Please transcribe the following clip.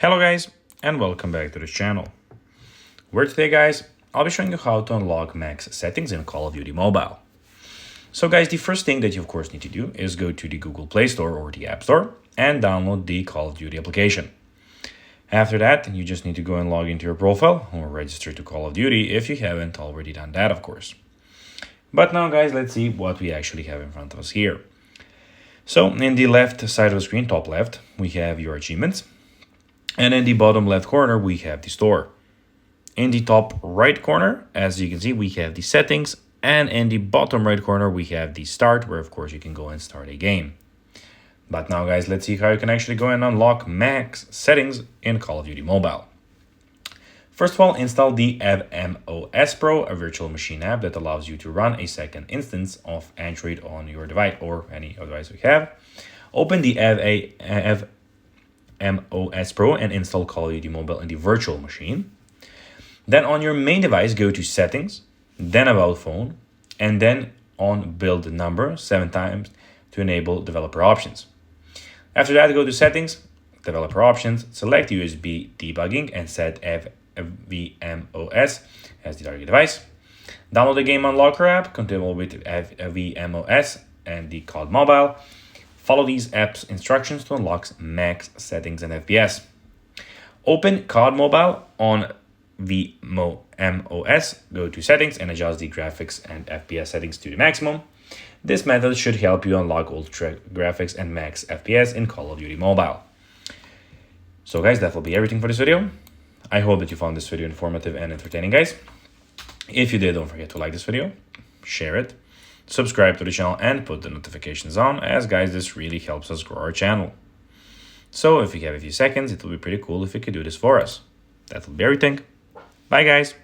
Hello guys, and welcome back to this channel. Where today guys, I'll be showing you how to unlock max settings in Call of Duty Mobile. So guys, the first thing that you of course need to do is go to the Google Play Store or the App Store and download the Call of Duty application. After that, you just need to go and log into your profile or register to Call of Duty if you haven't already done that, of course. But now guys, let's see what we actually have in front of us here. So in the left side of the screen, top left, we have your achievements. And in the bottom left corner, we have the store. In the top right corner, as you can see, we have the settings. And in the bottom right corner, we have the start, where of course you can go and start a game. But now guys, let's see how you can actually go and unlock max settings in Call of Duty Mobile. First of all, install the AVMOS Pro, a virtual machine app that allows you to run a second instance of Android on your device or any other device we have. Open the AVMOS Pro and install Call of Duty Mobile in the virtual machine. Then on your main device, go to Settings, then About Phone, and then on Build Number 7 times to enable developer options. After that, go to Settings, Developer Options, select USB debugging and set AVMOS as the target device. Download the Game Unlocker app compatible with AVMOS and the COD Mobile. Follow these apps' instructions to unlock max settings and FPS. Open COD Mobile on VMOS, go to Settings and adjust the graphics and FPS settings to the maximum. This method should help you unlock ultra graphics and max FPS in Call of Duty Mobile. So guys, that will be everything for this video. I hope that you found this video informative and entertaining, guys. If you did, don't forget to like this video, share it, subscribe to the channel and put the notifications on, as guys, this really helps us grow our channel. So if you have a few seconds, it will be pretty cool if you could do this for us. That will be everything. Bye guys.